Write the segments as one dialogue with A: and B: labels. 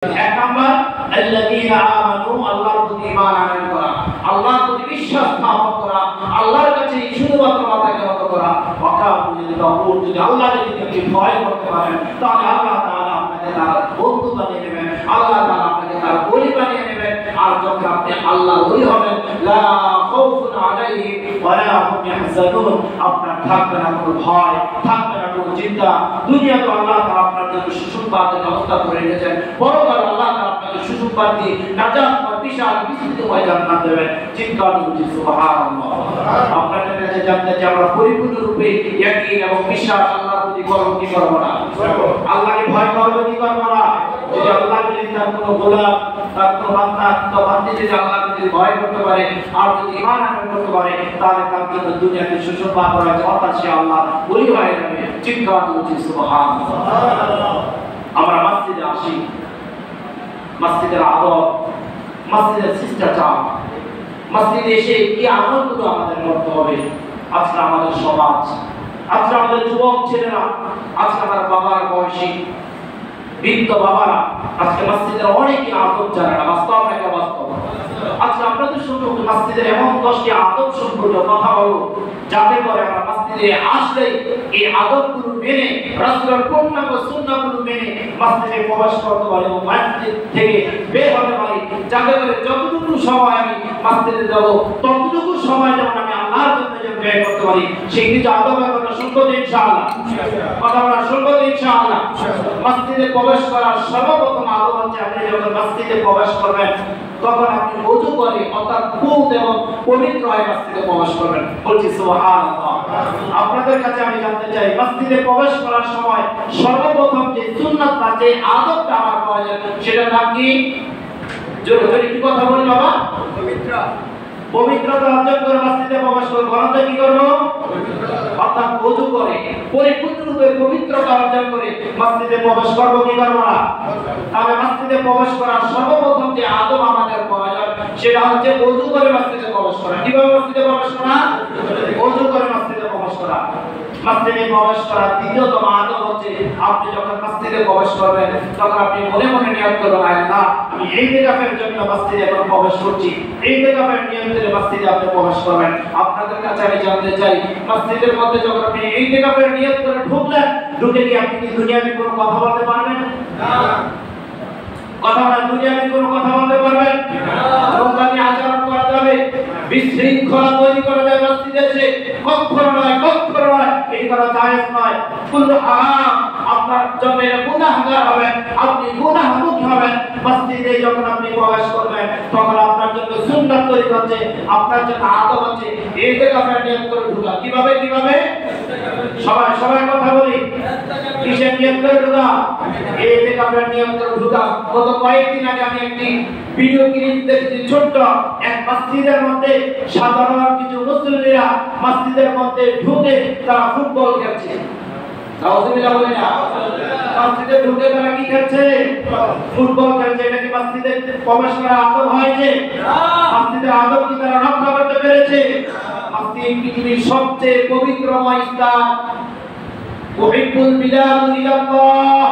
A: এক নাম্বার আল্লাযীনা আমানু, আল্লাহর প্রতি ঈমান আনয়ন করা, আল্লাহর প্রতি বিশ্বাস স্থাপন করা, আল্লাহর কাছে শুধুমাত্র মাথাকে নত করা। যদি আল্লাহকে যদি আপনি ভয় করতে পারেন তাহলে আল্লাহ তাআলা আপনাকে তার বন্ধু বানিয়ে নেবেন, আল্লাহ তাআলা আপনাকে তার ওলি বানিয়ে নেবেন। আর যখন আপনি আল্লাহর ওলি হবেন, লা খাউফুন আলাইহিম ওয়া লা হুম ইয়াহজানুন, আপনার থাকবে না কোনো ভয়, থাকবে না কোনো চিন্তা। দুনিয়াতে আল্লাহ তাআলা আপনার জন্য সুসংবাদের ব্যবস্থা করে রেখেছেন, পরকালে আল্লাহ তাআলা আপনাকে সুসংবাদ দিয়ে নাজাত বা বিশাল বিস্তৃতময় জান্নাত দেবেন। চিৎকার করে সুবহানাল্লাহ। আপনাদের কাছে জানতে চাই, আমরা পরিপূর্ণরূপে ইয়াকিন এবং বিশ্বাস আল্লাহর প্রতি করব কি করব না? আল্লাহকে ভয় করব কি করব না? যদি আল্লাহকে যদি তার কোনো গোলাম, তার কোনো বান্দা তো বান্দী যদি আল্লাহকে যদি ভয় করতে পারে আর যদি ঈমান আনয়ন করতে পারে, তাহলে তার জন্য দুনিয়াতে সুসংবাদ রয়েছে, অর্থাৎ সে আল্লাহ ওলি হয়ে যাবে। চিৎকার করে সুবহানাল্লাহ। আমরা মসজিদে আসি, মসজিদের আদব, মসজিদের শিষ্টাচার, মসজিদে এসে কি আমলগুলো আমাদের করতে হবে। আজকে আমাদের সমাজ, আজকে আমাদের যুবক ছেলেরা, আজকে আমার বাবার বয়সী বৃদ্ধ বাবারা আজকে মসজিদের অনেকই আদব জানে না। বাস্তব একটা বাস্তব। আজকে আপনাদের সম্পর্কে মসজিদের এমন 10টি আদব সম্পর্কে কথা বলবো, যাতে করে আমরা মসজিদে আসলে এই আদবগুলো মেনে, রাসূলের পূর্ণাঙ্গ সুন্নাহগুলো মেনে মসজিদে প্রবেশ করতে পারি এবং মসজিদ থেকে বের হতে পারি। যাতে করে যতটুকু সময় আমি মসজিদে যাব, ততটুকু সময় যেমন আমি আল্লাহর জন্য যেন ব্যয় করতে পারি। সেই কিছু আদবের কথা শুনবো ইনশাআল্লাহ। কথা আমরা শুনবো ইনশাআল্লাহ। মসজিদে প্রবেশ করার সর্বপ্রথম আদব হচ্ছে, আপনি যখন মসজিদে প্রবেশ করবেন তখন আপনি ওযু করে অর্থাৎ পূত এবং পবিত্র হয়ে মসজিদে প্রবেশ করবেন। বলছি সুবহানাল্লাহ। আপনাদের কাছে আমি জানতে চাই, মসজিদে প্রবেশ করার সময় সর্বপ্রথম যে সুন্নাত বা যে আদবটা আমার প্রয়োজন, সেটা নাম কি? জোরে জোরে কি কথা বলি বাবা? পবিত্রতা অর্জন করে মসজিদে প্রবেশ করব। ঘরতে কি করব? অর্থাৎ ওযু করে পরিপূর্ণরূপে পবিত্রতা অর্জন করে মসজিদে প্রবেশ করব কি করব না? তাহলে মসজিদে প্রবেশ করার সর্বপ্রথম যে আদব আমাদের প্রয়োজন, সেটা হচ্ছে ওযু করে মসজিদে প্রবেশ করা। কিভাবে মসজিদে প্রবেশ করা? ওযু করে মসজিদে প্রবেশ করা। মসজিদে প্রবেশ করার দ্বিতীয়তম আদব হচ্ছে, আপনি যখন মসজিদে প্রবেশ করবেন তখন আপনি মনে মনে নিয়ত করবেন, আল্লাহ আমি ইতিকাফের জন্য মসজিদে এখন প্রবেশ করছি। ইতিকাফের নিয়তে মসজিদে আপনি প্রবেশ করবেন। আপনাদের কাছে আমি জানতে চাই, মসজিদের মধ্যে যখন আপনি ইতিকাফের নিয়ত করে ঢুকলেন, ঢুকে কি আপনি কি দুনিয়াবি কোনো কথা বলতে পারবেন? না। কথা না, দুনিয়াবি কোনো কথা বলতে পারবেন না। নোংরামি আচরণ করতে হবে, বিশৃঙ্খলা তৈরি করা যায় মসজিদে এসে কখনো নয়, কখনো নয়। এই করা জায়েজ নয়। কুল্লু হারাম, আপনার জন্য গুনাহগার হবেন, আপনি গুনাহমুখী হবেন। মসজিদে যখন আপনি প্রবেশ করবেন তখন আপনার জন্য সুন্নাত তৈরি হচ্ছে, আপনার জন্য আদব হচ্ছে ইতিকাফের নিয়ত করে ঢোকা। কিভাবে কিভাবে? সবাই কথা বলি। কিসের নিয়ত করে ঢোকা? ইতিকাফের নিয়ত করে ঢোকা। গত কয়েকদিন আগে আমি একটি ভিডিও ক্লিপ দেখেছি, ছোট্ট এক মসজিদের মধ্যে সাধারণ কিছু মুসল্লিরা মসজিদের মধ্যে ঢুকে তারা ফুটবল খেলছে। নাউযুবিল্লাহ বলেন না? মসজিদে ঢুকে তারা কি খেলছে? ফুটবল খেলছে। এটা কি মসজিদে প্রবেশ করা আদব হয়েছে? না। মসজিদের আদব কি তারা রক্ষা করতে পেরেছে? মসজিদ পৃথিবীর সবচেয়ে পবিত্রময় স্থান। মুহিব্বুল বিলাদ ইলাল্লাহ।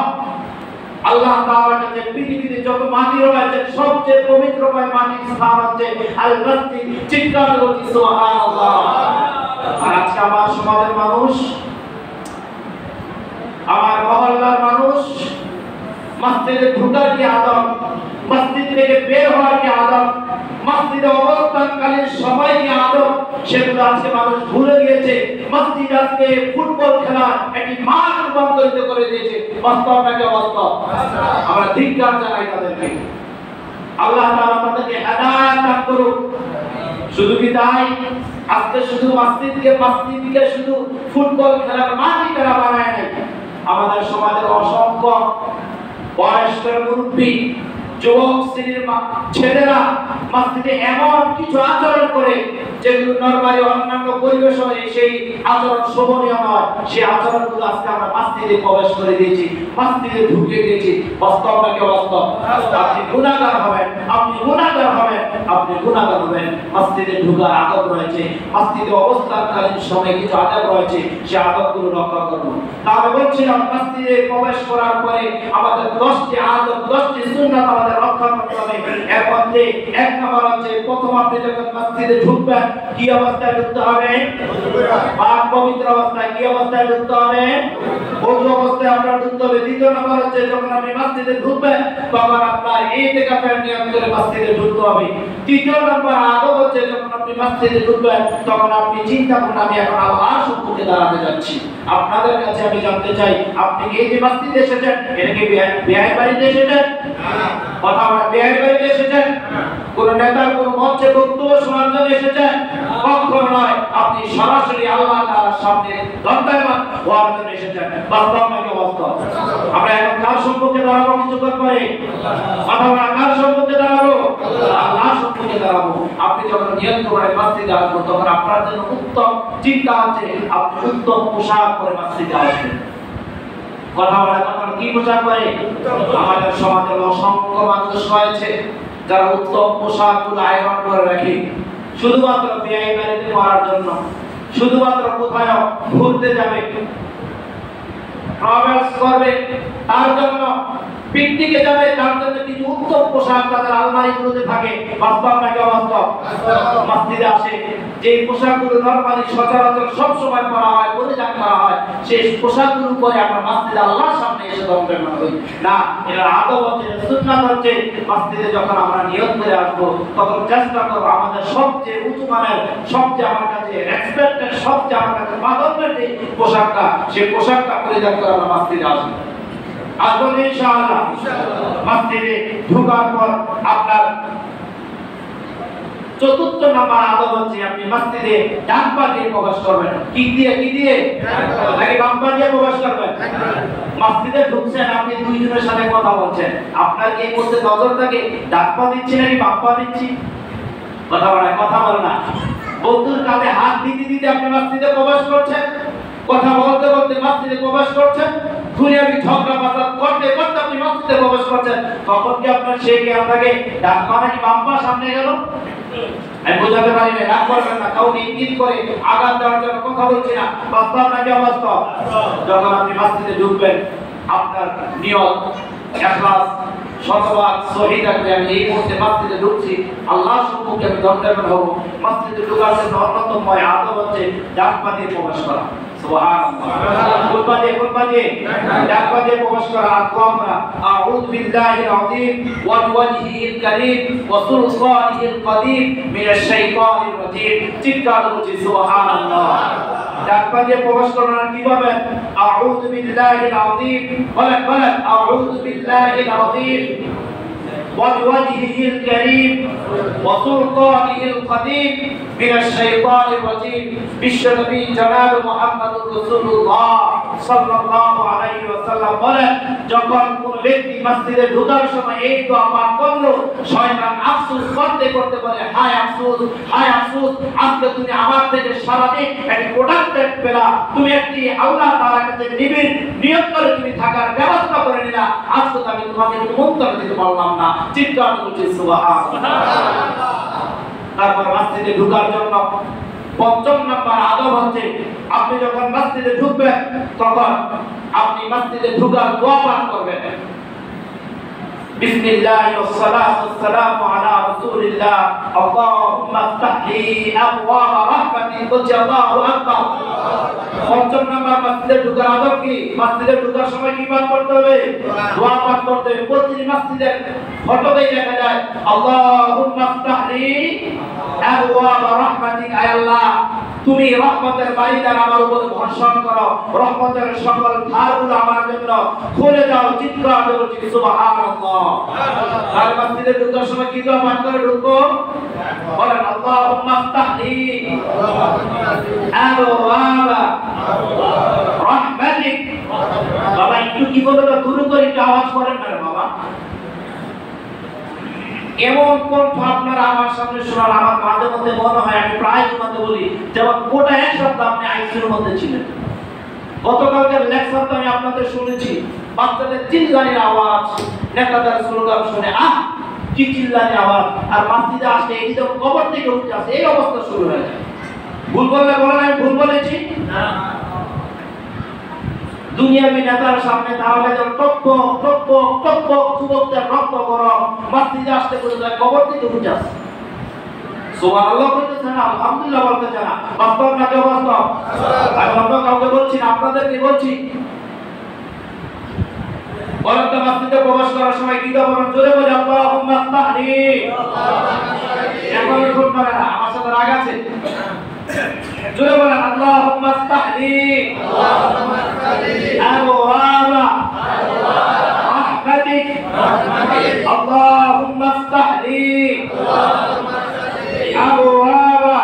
A: আল্লাহ তাআলার কাছে পৃথিবীতে যত মাটি রয়েছে সবচেয়ে পবিত্রময় মাটির স্থান হচ্ছে আল মসজিদ। চিৎকার করে সুবহানাল্লাহ। আর আজকে আমার সমাজের মানুষ, আমার মহল্লার মানুষ, মসজিদে ঢোকার কি আদব, মসজিদ থেকে বের হওয়ার কি আদব, মসজিদে অবস্থানকালীন সময় কি আদব, সেগুলো আজকে মানুষ ভুলে গিয়েছে। মসজিদ আজকে ফুটবল খেলার একটি মাঠ রূপান্তরিত করে দিয়েছে। বাস্তব নাকি অবাস্তব? আমরা ধিক্কার জানাই তাদেরকে। আল্লাহ তাআলা তাদেরকে হেদায়েত দান করুক। শুধু কি তাই? আজকে শুধু মসজিদকে শুধু ফুটবল খেলার মাঠই তারা বানায় নাই। আমাদের সমাজের অসংখ্য বয়স্ক মুরব্বী, যুবক শ্রেণীর ছেলেরা মসজিদে এমন কিছু আচরণ করে যেগুলো নরমালি অন্যান্য পরিবেশে সেই আচরণ শোভনীয় নয়, সেই আচরণগুলো আজকে আমরা মসজিদে প্রবেশ করে দিয়েছি, মসজিদে ঢুকিয়ে দিয়েছি। বাস্তব নাকি অবাস্তব? আপনি গুনাহগার হবেন, আপনি গুনাহগার হবেন, আপনি গুনাহগার হবেন। মসজিদে ঢোকার আদব রয়েছে, মসজিদে অবস্থানকালীন সময়ে কিছু আদব রয়েছে, সেই আদবগুলো রক্ষা করব। তাহলে বলছিলাম মসজিদে প্রবেশ করার পরে আমাদের 10টি আদব, 10টি সুন্নাত আমাদের রক্ষা করতে হবে। এর মধ্যে এক নম্বর হচ্ছে, প্রথম আপনি যখন মসজিদে ঢুকবেন কি অবস্থায় ঢুকতে হবে? পাক পবিত্র অবস্থায়। কি অবস্থায় ঢুকতে হবে? ওযু অবস্থায় আমরা ঢুকতে হবে। দ্বিতীয় নম্বর হচ্ছে, যখন আপনি মসজিদে ঢুকবেন তখন আপনার ইতিকাফের নিয়ত করে মসজিদে ঢুকতে হবে। তৃতীয় নম্বর আদব হচ্ছে, যখন আপনি মসজিদে ঢুকবেন তখন আপনি চিন্তা করুন আমি এখন আল্লাহর সম্মুখে দাঁড়াতে যাচ্ছি। আপনাদের কাছে আমি জানতে চাই, আপনি এই যে মসজিদে এসেছেন এটা কি বিয়ের বাড়িতে এসেছেন? কথা বলেন, বিয়ের বাড়িতে এসেছেন? কোন নেতার কোন মঞ্চে বক্তব্য শোনার জন্য এসেছেন? কখনো নয়। আপনি সরাসরি আল্লাহ তাআলার সামনে দণ্ডায়মান হওয়ার জন্য এসেছেন। বাস্তব নাকি অবাস্তব? আমরা এখন কার সম্মুখে দাঁড়াবো কিছুক্ষণ পরে? কথা বলেন, কার সম্মুখে দাঁড়াবো? আল্লাহর সম্মুখে দাঁড়াবো। আপনি যখন নিয়ত করে মসজিদে আসবেন তখন আপনার জন্য উত্তম চিন্তা আছে, আপনি উত্তম পোশাক পরে মসজিদে আসবেন। কথা বলা তখন কি পোশাক পরে? আমাদের সমাজে অসংখ্য মানুষ রয়েছে যারা উত্তম পোশাকগুলো আয়রন করে রাখে শুধুমাত্র বিয়ে বাড়িতে পরার জন্য, শুধুমাত্র কোথাও ঘুরতে যাবে, ট্রাভেলস করবে তার জন্য, পিকনিকে যাবে তার জন্য কিছু উত্তম পোশাক তাদের আলমারিগুলোতে থাকে। বাস্তব নাকি অবাস্তব? মসজিদে আসে যে পোশাকগুলো নরমালি সচরাচর সব সময় পরা হয়, পরিধান করা হয়, সেই পোশাকগুলো পরে আমরা মসজিদে আল্লাহর সামনে এসে দণ্ডায়মান হই না। এর আদব হচ্ছে, সুন্নাত হচ্ছে, মসজিদে যখন আমরা নিয়ত করে আসবো তখন চেষ্টা করবো আমাদের সবচেয়ে উঁচু মানের, সবচেয়ে আমার কাছে রেসপেক্টেড, সবচেয়ে আমার কাছে মাধবের যে পোশাকটা, সেই পোশাকটা পরিধান করে আমরা মসজিদে আসবো। আসবেন ইনশাআল্লাহ। মসজিদে ঢোকার পর আপনার চতুর্থ নাম্বার আদব হচ্ছে, আপনি মসজিদে ডান পা দিয়ে প্রবেশ করবেন। কি দিয়ে? কি দিয়ে? নাকি বাম পা দিয়ে প্রবেশ করবেন? মসজিদে ঢুকছেন, আপনি দুইজনের সাথে কথা বলছেন, আপনার এই মধ্যে নজর থাকে ডান পা দিচ্ছি নাকি বাম পা দিচ্ছি? কথা বলে না। বন্ধুর কাঁধে হাত দিতে দিতে আপনি মসজিদে প্রবেশ করছেন, কথা বলতে বলতে মসজিদে প্রবেশ করছেন, দুনিয়াবি ঝগড়া ফাসাদ করতে করতে আপনি মসজিদে প্রবেশ করছেন, তখন কি আপনার সেই কে আপনাকে ডান পা নাকি বাম পা সামনে গেল? আমি বোঝাতে পারি না, রাগ করবেন না, কাউকে ইঙ্গিত করে আঘাত দেওয়ার জন্য কথা বলছি না। বাস্তব নাকি অবাস্তব? যখন আপনি মসজিদে ঢুকবেন আপনার নিয়ত, ইখলাস, শতভাগ সহি থাকবে আমি এই মুহূর্তে মসজিদে ঢুকছি, আল্লাহর সম্মুখে আমি দণ্ডায়মান হব। মসজিদে ঢোকার জন্য অন্যতম আদব হচ্ছে ডান পা দিয়ে প্রবেশ করা। সুবহানাল্লাহ। কোন পা দিয়ে? ডান পা দিয়ে প্রবেশ করা। আমরা আউযু বিল্লাহিল আযীম ওয়া বিওয়াজহিল কারীম ওয়া সুলতানিল কাদীম মিনাশ শাইতানির রাজীম। চিৎকার করছি সুবহানাল্লাহ। ডান পা দিয়ে প্রবেশ করার কিভাবে? আউযু বিল্লাহিল আযীম, বলেন আউযু বিল্লাহিল আযীম وبوجهه الكريم وسلطانه القديم من الشيطان الرجيم بالنبي جناب محمد رسول الله সাল্লাল্লাহু আলাইহি ওয়াসাল্লাম বলেন, যখন কোন ব্যক্তি মসজিদে ঢোকার সময় এই দোয়া পাঠ করলো, শয়তান আফসোস করতে করতে বলে, হায় আফসোস, হায় আফসোস, আজকে তুমি আমার থেকে সারাদিন একটি প্রোডাক্টেড পেলা, তুমি একটি আল্লাহ তাআলার কাছে নিবিড় নিয়ত করে তুমি থাকার ব্যবস্থা করে নিলা, আজকে আমি তোমাকে উত্তর দিতে পারলাম না। চিৎকার করছি সুবহানাল্লাহ। তারপর মসজিদে ঢোকার জন্য পঞ্চম নাম্বার আদব হচ্ছে, আপনি যখন মসজিদে ঢুকবেন তখন আপনি মসজিদে ঢোকার দোয়া পাঠ করবেন। বিসমিল্লাহ ওয়াস সালাতু ওয়াস সালামু আলা রাসূলিল্লাহ আল্লাহুম্মা ইফতাহলি আবওয়াব রাহমাতিক আল্লাহু আকবার। পঞ্চম নাম্বার মসজিদে ঢোকার আদব কি? মসজিদে ঢোকার সময় কি পাঠ করতে হবে? দোয়া পাঠ করতে হবে। প্রতি মসজিদের ফটোতেই দেখা যায় আল্লাহুম্মা ইফতাহলি আবওয়াব রাহমাতিক, আয় আল্লাহ তুমি রহমতের বারিদান আমার উপর বর্ষণ করো, রহমতের সকল দ্বারগুলো আমার জন্য খুলে দাও। চিৎকার করছি সুবহানাল্লাহ। আর মসজিদে ঢোকার সময় কি দোয়া পাঠ করে ঢুকবো? বলেন আল্লাহুম্মা ইফতাহলি আবওয়াব রাহমাতিক। বাবা একটু কি বলো তো, দুরু করে একটু আওয়াজ করেন না বাবা। এমন কণ্ঠ আপনারা আমার সামনে শোনান, আমার মাঝে মধ্যে মনে হয়, আমি প্রায় তোমাদের বলি, যেমন গোটা এক সপ্তাহ আপনি আইসিইউর মধ্যে ছিলেন। গতকালকের লেকচারটা আমি আপনাদের শুনেছি, বাচ্চাদের চিল্লানির আওয়াজ, নেতাদের স্লোগান শুনে কি চিল্লানির আওয়াজ, আর মসজিদে আসলে এই যে কবর থেকে উঠে আসে, এই অবস্থা শুরু হয়ে যায়। ভুল বললে বলেন আমি ভুল বলেছি না? দুনিয়াবি নেতার সামনে তাহলে যেন যুবকদের রক্ত গরম, মসজিদে আসতে বলে যায় কবর থেকে উঠে আসে। সুবহানাল্লাহ বলতেছেন, আলহামদুলিল্লাহ বলতেছেন না, বাস্তব নাকি অবাস্তব? আমি অন্য কাউকে বলছি না, আপনাদেরকে বলছি। বরন্ত মসজিদে প্রবেশ করার সময় কি বলেন? জোরে বলে আল্লাহুম্মা আফতাহলি। এখন ঠোঁট নড়ে না, আমার সাথে রাগ আছে। জোরে বলেন আল্লাহুম্মা আফতাহলি আবওয়াবা রাহমাতিক। আল্লাহুম্মা আফতাহলি আবওয়াবা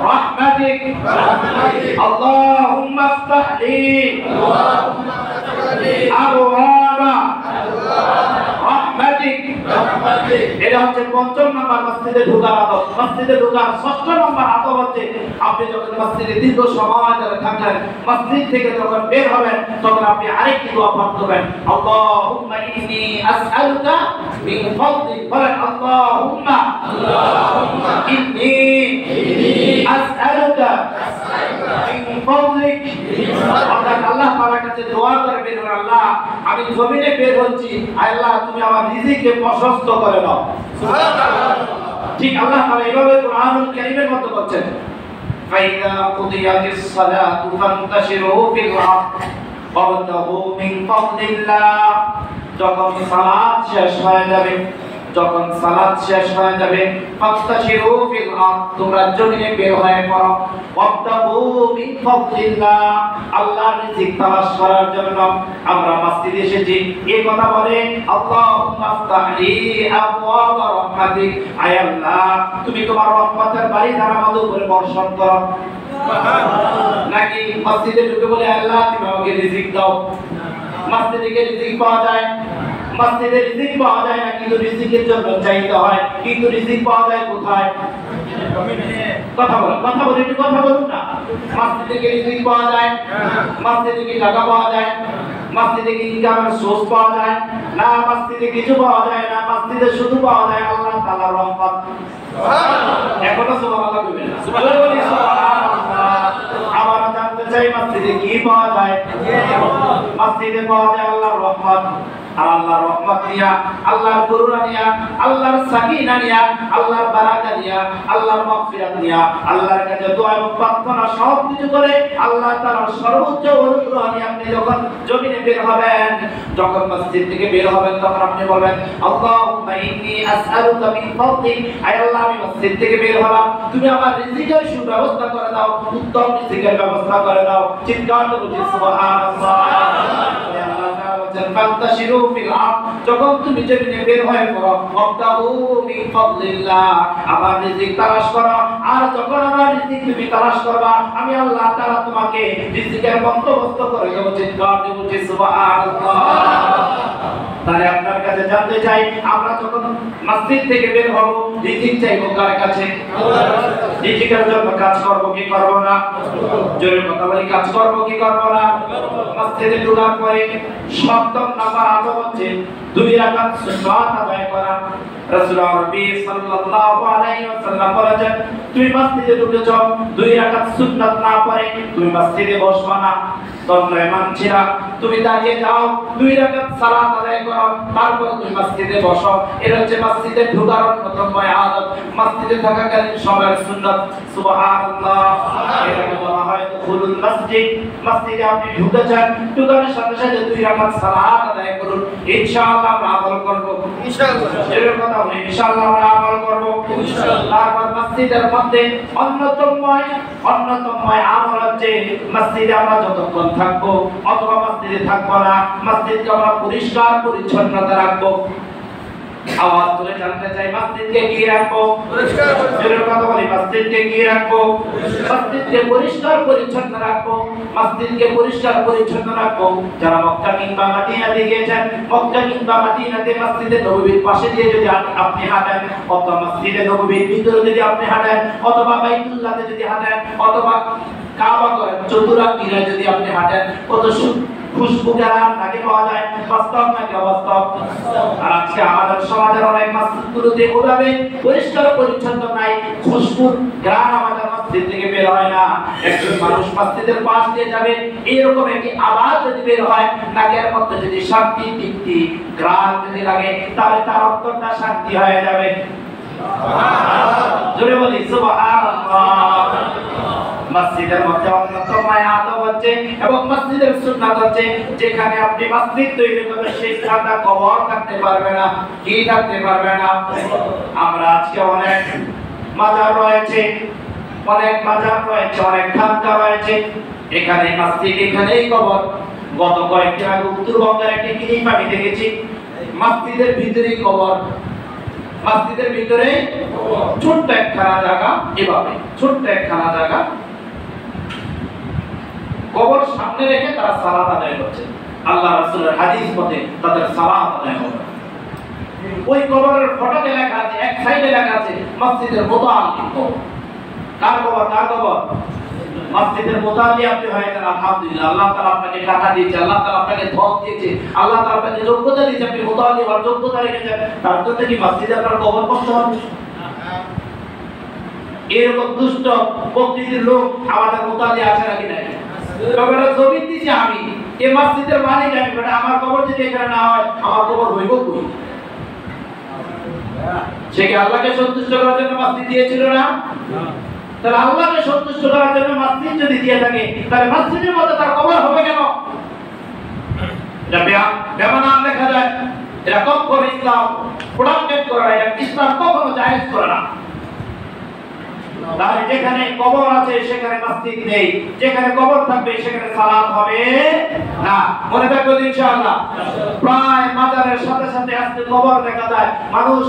A: রাহমাতিক। আল্লাহুম্মা আফতাহলি আবওয়াবা রাহমাতিক। এটা হচ্ছে পঞ্চম নাম্বার মসজিদে ঢোকার আদব। মসজিদে ঢোকার ষষ্ঠ নাম্বার আদব হচ্ছে, আপনি যখন মসজিদে দীর্ঘ সময় ধরে থাকবেন, মসজিদ থেকে যখন বের হবেন, তখন আপনি আরেকটি দোয়া পাঠ করবেন, আল্লাহুম্মা ইন্নী আসআলুকা মিন ফাদলিক। বলেন আল্লাহুম্মা ইন্নী আসআলুকা মিন ফাদলিক। অর্থাৎ আল্লাহ তাআলার কাছে দোয়া করে বের হন, আল্লাহ আমি জমিনে বের হচ্ছি, আল্লাহ তুমি আমার রিজিককে প্রশস্ত করে দাও। সুবহানাল্লাহ। ঠিক আল্লাহ তাআলা এইভাবে কুরআনুল কারীমের মধ্যে বলছেন, ফাইযা কুদিয়াতিস সালাতু ফান্তাশিরু ফিল আরদ ওয়াবতাগু মিন ফাদলিল্লাহ। যখন সালাত শেষ হয়ে যাবে, যখন সালাত শেষ হয়ে যাবে, ফান্তাশিরু ফিল আরদ, তোমরা জমিনে বের হয়ে পড়ো, ওয়াবতাগু মিন ফাদলিল্লাহ, আল্লাহর রিজিক তালাশ করার জন্য। আমরা মসজিদে এসেছি, এই কথা বলে আল্লাহুম্মা আফতাহলি আবওয়াবা রাহমাতিক, আয় আল্লাহ তুমি তোমার রহমতের বাড়ি দ্বারা আমাদের উপরে বর্ষণ করো। নাকি মসজিদে ঢুকে বলে আল্লাহ তুমি আমাকে রিজিক দাও? মসজিদে গিয়ে রিজিক পাওয়া যায়? মসজিদে রিজিক পাওয়া যায় না, কিন্তু রিজিকের জন্য চাইতে হয়। কিন্তু রিজিক পাওয়া যায় কোথায়? কথা বলুন, কথা বলুন, একটু কথা বলুন না। মসজিদে গিয়ে রিজিক পাওয়া যায়? মসজিদে গিয়ে টাকা পাওয়া যায়? মসজিদে গিয়ে ইনকামের সোর্স পাওয়া যায় না? মসজিদে কিছু পাওয়া যায় না, মসজিদে শুধু পাওয়া যায় আল্লাহ তাআলার রহমত। সুবহানাল্লাহ। এখনো সুবহানাল্লাহ বলবেন না? সুবহানাল্লাহ। আবার জানতে চাই মসজিদে কি পাওয়া যায়? মসজিদে পাওয়া যায় আল্লাহর রহমত। আর আল্লাহর রহমত নিয়া, আল্লাহর করুণা নিয়া, আল্লাহর সাকিনা নিয়া, আল্লাহর বারাকা নিয়া, আল্লাহর মাগফিরাত নিয়া, আল্লাহর কাছে দোয়া এবং প্রার্থনা সব কিছু করে আল্লাহ তাআলার সর্বোচ্চ অনুগ্রহ নিয়ে আপনি যখন জমিনে বের হবেন, যখন মসজিদ থেকে বের হবেন, তখন আপনি বলবেন আল্লাহুম্মা ইন্নী আসআলুকা মিন ফাদলিক, আয় আল্লাহ আমি মসজিদ থেকে বের হলাম, তুমি আমার রিজিকের সুব্যবস্থা করে দাও, উত্তম রিজিকের ব্যবস্থা করে দাও। চিৎকার করে সুবহানাল্লাহ। ফান্তাশিরু ফিল আরদ, যখন তুমি জমিনে বের হয়ে পড়ো, ওয়াবতাগু মিন ফাদলিল্লাহ, আমার রিজিক তালাশ করো। আর যখন আমার রিজিক তুমি তালাশ করবা, আমি আল্লাহ তাআলা তোমাকে রিজিকের বন্দোবস্ত করে দেব। চিৎকার দিয়ে সুবহানাল্লাহ। তাহলে আপনার কাছে জানতে চাই, আমরা যখন মসজিদ থেকে বের হব, রিজিক চাইবো কার কাছে? রিজিকের জন্য কাজ করব কি করব না? জোরে কথা বলি, কাজ করব কি করব না? মসজিদে ঢোকার পরে সপ্তম নাম্বার আদব হচ্ছে 2 রাকাত সুন্নাত আদায় করা। রাসূলুল্লাহ সাল্লাল্লাহু আলাইহি ওয়াসাল্লাম বলেছেন, তুমি মসজিদে ঢুকেছ, 2 রাকাত সুন্নাত না পড়ে তুমি মসজিদে বসবা না। তন্ময় মানছিরা, তুমি দাঁড়িয়ে যাও, 2 রাকাত সালাত আদায় করো, তারপর তুমি মসজিদে বসো। এটা হচ্ছে মসজিদে ঢোকার অন্যতম আদব, মসজিদে থাকাকালীন সময়ের সুন্নাত। সুবহানাল্লাহ। এটাকে বলা হয় দুখুলুল মসজিদ। মসজিদে আপনি ঢুকেছেন, ঢুকার সাথে সাথে 2 রাকাত সালাত আদায় করুন। ইনশাআল্লাহ আমরা আমল করব। ইনশাআল্লাহ। এর কথা বলি, ইনশাআল্লাহ আমরা আমল করব। ইনশাআল্লাহ। তারপর মসজিদের মধ্যে অন্যতম আমল হচ্ছে, মসজিদে আমরা যতক্ষণ থাকবো অথবা মসজিদে থাকবো না, মসজিদকে আমরা পরিষ্কার পরিচ্ছন্নতা রাখবো। আওয়াজ তুলে জানতে চাই মসজিদকে কি রাখবো? পরিষ্কার পরিচ্ছন্ন। কথা বলি মসজিদকে কি রাখবো? মসজিদকে পরিষ্কার পরিচ্ছন্ন রাখবো। মসজিদকে পরিষ্কার পরিচ্ছন্ন রাখবো। যারা মক্কা কিংবা মদিনাতে গিয়েছেন, মক্কা কিংবা মদিনাতে মসজিদে নববীর পাশে দিয়ে যদি আপনি হাঁটেন, অথবা মসজিদে নববীর ভিতরে যদি আপনি হাঁটেন, অথবা বাইতুল্লাহতে যদি হাঁটেন, অথবা কাবা ঘরের চতুরাঙ্গিনায় যদি আপনি হাঁটেন, কত খুশবু গ্রাম নাকি পাওয়া যায়। বাস্তব নাকি অবাস্তব? আর আজকে আমাদের সমাজের অনেক মসজিদগুলোতে ওভাবে পরিষ্কার পরিচ্ছন্ন নাই, খুশবুর গ্রাম আমাদের মসজিদ থেকে বের হয় না। একজন মানুষ মসজিদের পাশ দিয়ে যাবে, এরকম একটি আওয়াজ যদি বের হয়, নাকের মধ্যে যদি শান্তি তৃপ্তি গ্রাম যদি লাগে, তাহলে তার অন্তরটা শান্তি হয়ে যাবে। জোরে বলি সুবহানাল্লাহ। মসজিদের মধ্যে অন্যতম আদব হচ্ছে এবং মসজিদের সুন্নাত হচ্ছে, যেখানে আপনি মসজিদ তৈরি করবেন সেই স্থানটা কবর থাকতে পারবে না। কি থাকতে পারবে না? আমরা আজকে অনেক মাজার রয়েছে, অনেক খানকা রয়েছে, এখানে মসজিদ, এখানেই কবর। গত কয়েকদিন আগে উত্তরবঙ্গের একটি ক্লিপ আমি দেখেছি, মসজিদের ভিতরেই কবর। মসজিদের ভিতরে ছোট্ট একখানা জায়গা, এভাবে ছোট্ট একখানা জায়গা, কবর সামনে রেখে তারা সালাত আদায় করছে। আল্লাহ রাসূলের হাদিস মতে তাদের সালাত আদায় হবে। ওই কবরের ফটোতে লেখা আছে, এক সাইডে লেখা আছে মসজিদের মুতাআল্লিম কবর। কার কবর? কার কবর? মসজিদের মুতাআল্লিম আপনি হয়েছেন, আলহামদুলিল্লাহ। আল্লাহ তাআলা আপনাকে টাকা দিয়েছে, আল্লাহ তাআলা আপনাকে ধন দিয়েছে, আল্লাহ তাআলা আপনাকে যোগ্যতা দিয়েছে, আপনি মুতাআল্লিম হওয়ার যোগ্যতা রেখেছেন। তার জন্য কি মসজিদে আপনার কবর করতে হবে? এরকম দুষ্ট প্রকৃতির লোক আমাদের মুতাআল্লিম আছে নাকি নাই? কবরের জমি দিয়েছি আমি, এই মসজিদের মালিক আমি, মানে আমার কবর যদি এখানে না হয়, আমার কবর হইব কই? সে কি আল্লাহকে সন্তুষ্ট করার জন্য মসজিদ দিয়েছিল না? তাহলে আল্লাহকে সন্তুষ্ট করার জন্য মসজিদ যদি দিয়ে থাকে, তাহলে মসজিদের মধ্যে তার কবর হবে কেন? এটা বেমানান দেখা যায়। এটা কখনো ইসলাম প্রোটেক্ট করে না, এটা ইসলাম কখনো জায়েজ করে না। তাহলে যেখানে কবর আছে সেখানে মসজিদ নেই, যেখানে কবর থাকবে সেখানে সালাত হবে না। মনে থাকবে ইনশাআল্লাহ। প্রায় মাজারের সাথে সাথে আজকে কবর দেখা যায়, মানুষ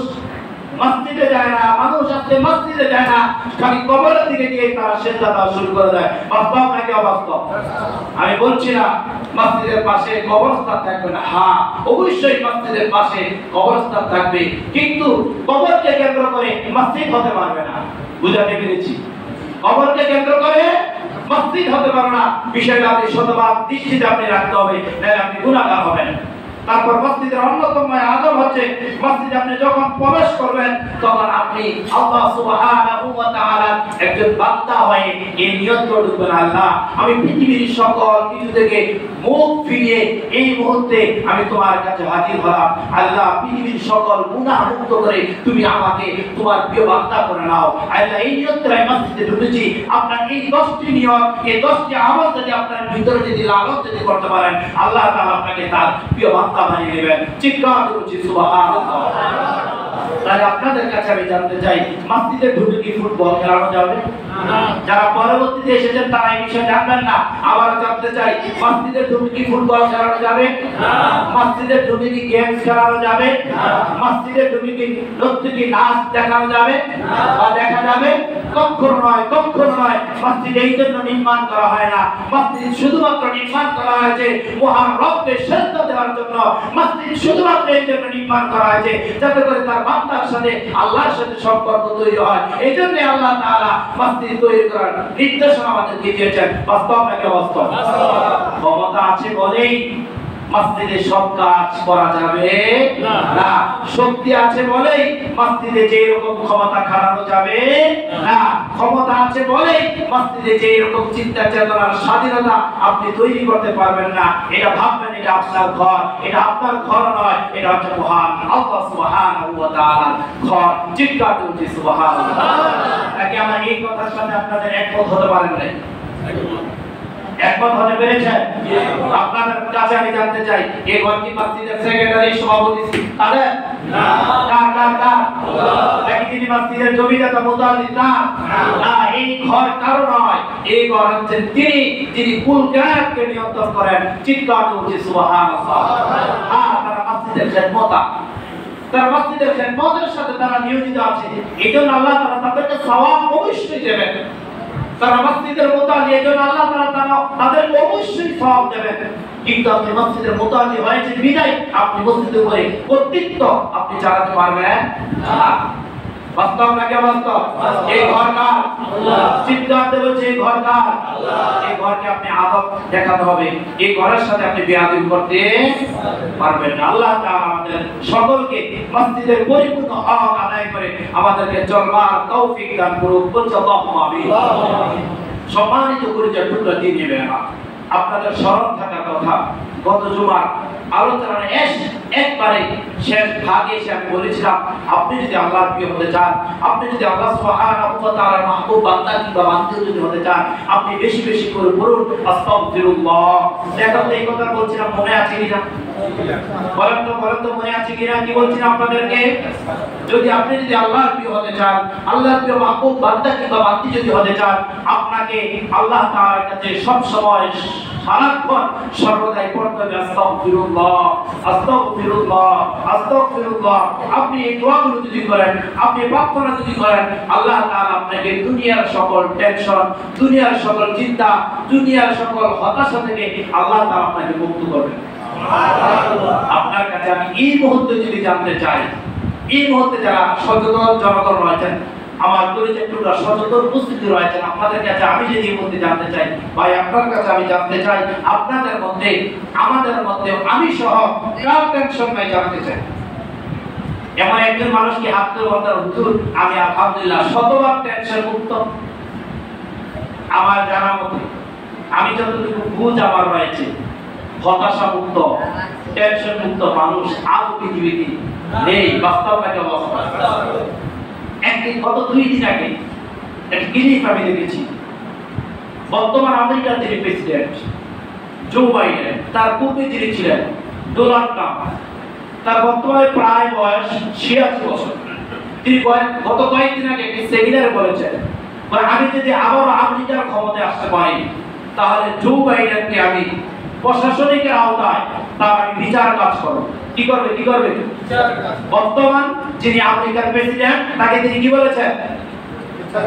A: মসজিদে যায় না, মানুষ আজকে মসজিদে যায় না, খালি কবরের দিকে গিয়ে তারা সিজদা দেওয়া শুরু করে দেয়। বাস্তব নাকি অবাস্তব? আমি বলছি না মসজিদের পাশে কবরস্থান থাকবে না, হ্যাঁ অবশ্যই মসজিদের পাশে কবরস্থান থাকবে, কিন্তু কবরকে কেন্দ্র করে মসজিদ হতে পারবে না। বুঝাতে পেরেছি? কবরকে কেন্দ্র করে মসজিদ হতে পারবে না। বিষয়টা আপনি শতভাগ দৃষ্টিতে আপনি রাখতে হবে, নাহলে আপনি গুনাহগার হবেন। তারপর মসজিদের অন্যতম আদব হচ্ছে, মসজিদে আপনি যখন প্রবেশ করবেন তখন আপনি আল্লাহ সুবহানাহু ওয়া তাআলা একজন বান্দা হয়ে এই নিয়ত করবেন, আল্লাহ আমি পৃথিবীর সকল কিছু থেকে মুখ ফিরিয়ে এই মুহূর্তে আমি তোমার কাছে হাজির হলাম। আল্লাহ পৃথিবীর সকল গুনাহ মুক্ত করে তুমি আমাকে তোমার প্রিয় বান্দা করে নাও। আল্লাহ এই নিয়তে আমি মসজিদে ঢুকেছি। আপনার এই 10টি নিয়ত, এই 10টি আমল যদি আপনার ভিতরে যদি লালন যদি করতে পারেন, আল্লাহ তাআলা আপনাকে তার প্রিয় বান্দা বানিয়ে নেবেন। চিৎকার করছি সুবহানাল্লাহ। তাই আপনাদের কাছে আমি জানতে চাই, মসজিদে ঢুকে কি ফুটবল খেলানো যাবে? যারা পরবর্তীতে এসেছেন তারা এই বিষয়ে জানবেন না। আবার জানতে চাই, মসজিদে ঢুকে কি ফুটবল খেলানো যাবে? মসজিদে ঢুকে কি গেমস খেলানো যাবে? মসজিদে ঢুকে কি নর্তকী নাচ দেখানো যাবে বা দেখা যাবে? কখনো নয়, কখনো নয়। মসজিদ এই জন্য নির্মাণ করা হয় না। মসজিদ শুধুমাত্র নির্মাণ করা হয়েছে মহান রবকে সিজদা দেওয়ার জন্য। মসজিদ শুধুমাত্র এই জন্য নির্মাণ করা হয়েছে যাতে করে তার বান্দার সাথে আল্লাহর সাথে সম্পর্ক তৈরি হয়। এই জন্য আল্লাহ তাআলা মসজিদ তৈরি করার নির্দেশনা আমাদেরকে দিয়েছেন। বাস্তব নাকি অবাস্তব? ক্ষমতা আছে বলেই মসজিদে সব কাজ করা যাবে না। শক্তি আছে বলেই মসজিদে যে রকম ক্ষমতা খাটানো যাবে না। ক্ষমতা আছে বলেই মসজিদে যে রকম চিন্তা চেতনার স্বাধীনতা আপনি তৈরি করতে পারবেন না। এটা ভাববেন এটা আপনার ঘর, এটা আপনার ঘর নয়, এটা হচ্ছে মহান আল্লাহ সুবহানাহু ওয়া তাআলার ঘর। চিৎকার করছি সুবহানাল্লাহ। তাকে আমার এই কথার সাথে আপনাদের একমত হতে পারেন না? একমত হতে পেরেছেন? আপনাদের কাছে আমি জানতে চাই, এই ঘর কি মসজিদের সেক্রেটারি সভাপতি তাদের না? নাকি তিনি মসজিদের জমিদাতা মুতাআল্লিম না? না, এই ঘর কারো নয়। এই ঘর হচ্ছেন যিনি কুল কায়নাতকে নিয়ন্ত্রণ করেন। চিৎকার করছি সুবহানাল্লাহ। আপনারা মসজিদের খেদমতা, তারা মসজিদের খেদমতের সাথে তারা নিয়োজিত আছে, এইজন্য আল্লাহ তাআলা তাদেরকে সওয়াব অবশ্যই দেবেন। তারা মসজিদের মুতাল্লি, এইজন্য আল্লাহ তাআলা তাদেরকে অবশ্যই সওয়াব দেবেন। কিন্তু আপনি মসজিদের মুতাল্লি হয়েছে বিদায় আপনি মসজিদের উপরে কর্তৃত্ব আপনি চালাতে পারবেন না। বাস্তব নাকি বাস্তব? এই ঘর কার? আল্লাহ। সিদ্ধান্ত বলছে এই ঘর কার? আল্লাহ। এই ঘরকে আপনি আদব দেখাতে হবে, এই ঘরের সাথে আপনি বেয়াদবি করতে পারবেন না। আল্লাহ তাআলা আমাদের সকলকে মসজিদের পরিপূর্ণ হক আদায় করে আমাদেরকে চলবার তৌফিক দান করুন। আল্লাহুম্মা আমিন। সম্মানিত পরিচয় টুকরা দিয়ে নেবেন। আপনাদের স্মরণ থাকার কথা, গত জুমার আলোচনার একবারে শেষ ভাগে এসে আমি বলেছিলাম, আপনি যদি আল্লাহর প্রিয় হতে চান, আপনি যদি আল্লাহ সুবহানাহু ওয়া তাআলার মাহবুব বান্দা কিংবা বান্দী যদি হতে চান, আপনি বেশি বেশি করে পড়ুন আস্তাগফিরুল্লাহ। এখন এই কথা বলছিলাম, মনে আছে কিনা? বলেন তো মনে আছে কিনা? কি বলছিলাম আপনাদেরকে? যদি আপনি যদি আল্লাহর প্রিয় হতে চান, আল্লাহর প্রিয় মাহবুব বান্দা কিংবা বান্দী যদি হতে চান, আপনাকে আল্লাহ তাআলার কাছে সব সময় সারাক্ষণ সর্বদাই পড়তে হবে আস্তাগফিরুল্লাহ, আস্তাগফিরুল্লাহ, আস্তাগফিরুল্লাহ। আপনি এই দোয়াগুলো যদি করেন, আপনি প্রার্থনা যদি করেন, আল্লাহ তাআলা আপনাকে দুনিয়ার সকল টেনশন, দুনিয়ার সকল চিন্তা, দুনিয়ার সকল হতাশা থেকে আল্লাহ তাআলা আপনাকে মুক্ত করবেন। আপনার কাছে আমি এই মুহূর্তে যদি জানতে চাই, এই মুহূর্তে যারা সচেতন জনগণ রয়েছেন, আমার পরিচয় টুকরা সচেতন উপস্থিতি রয়েছেন, আপনাদের কাছে আমি যদি এই মুহূর্তে জানতে চাই, ভাই আপনার কাছে আমি জানতে চাই, আপনাদের মধ্যে আমাদের মধ্যে আমি সহ কার টেনশন নাই জানতে চাই। এমন একজন মানুষকে হাত তুলে বলতে, হুজুর আমি আলহামদুলিল্লাহ শতভাগ টেনশন মুক্ত। আমার জানা মতে আমি যতটুকু বুঝ আমার রয়েছে, হতাশা মুক্ত, টেনশন মুক্ত মানুষ আদৌ পৃথিবীতে নেই। বাস্তব নাকি অবাস্তব? একদিন গত 2 দিন আগে একটা ক্লিপ আমি দেখেছি। বর্তমান আমেরিকার যিনি প্রেসিডেন্ট জো বাইডেন, তার পূর্বে যিনি ছিলেন ডোনাল্ড ট্রাম্প, তার বর্তমানে প্রায় বয়স 86 বছর। তিনি গত কয়েকদিন আগে একটি সেমিনারে বলেছেন, আমি যদি আবারও আমেরিকার ক্ষমতায় আসতে পারি, তাহলে জো বাইডেনকে আমি প্রশাসনিকের আওতায় তার আমি বিচার কাজ করব। কি করবে? বর্তমান যিনি আমেরিকার প্রেসিডেন্ট, তাকে তিনি কি বলেছেন?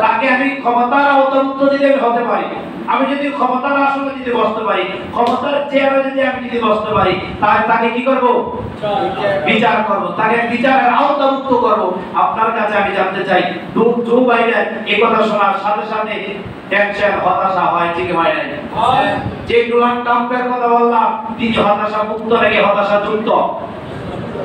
A: তাকে আমি ক্ষমতার আওতাভুক্ত যদি হতে পারি, আমি যদি ক্ষমতার আসনে যদি বসতে পারি, ক্ষমতার চেয়ারে যদি আমি যদি বসতে পারি, তাহলে তাকে কি করব? বিচার করব, তাকে বিচারের আওতাভুক্ত করব। আপনার কাছে আমি জানতে চাই, জো বাইডেন এই কথা শোনার সাথে সাথে টেনশন হতাশা হয় কি হয় না? যে ডোনাল্ড ট্রাম্পের কথা বললাম, তিনি হতাশা মুক্ত নাকি হতাশা যুক্ত?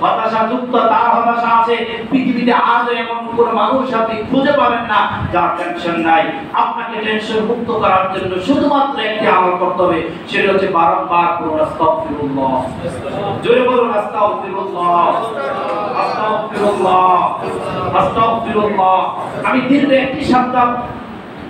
A: হতাশা যুক্ত। তার হতাশা আছে। পৃথিবীতে আজও এমন কোন মানুষ আপনি খুঁজে পাবেন না যার টেনশন নাই। আপনাকে টেনশন মুক্ত করার জন্য শুধুমাত্র একটি আমল করতে হবে, সেটা হচ্ছে বারংবার পড়ুন আস্তাগফিরুল্লাহ। জোরে বলুন আস্তাগফিরুল্লাহ, আস্তাগফিরুল্লাহ, আস্তাগফিরুল্লাহ। আমি দীর্ঘ একটি সপ্তাহ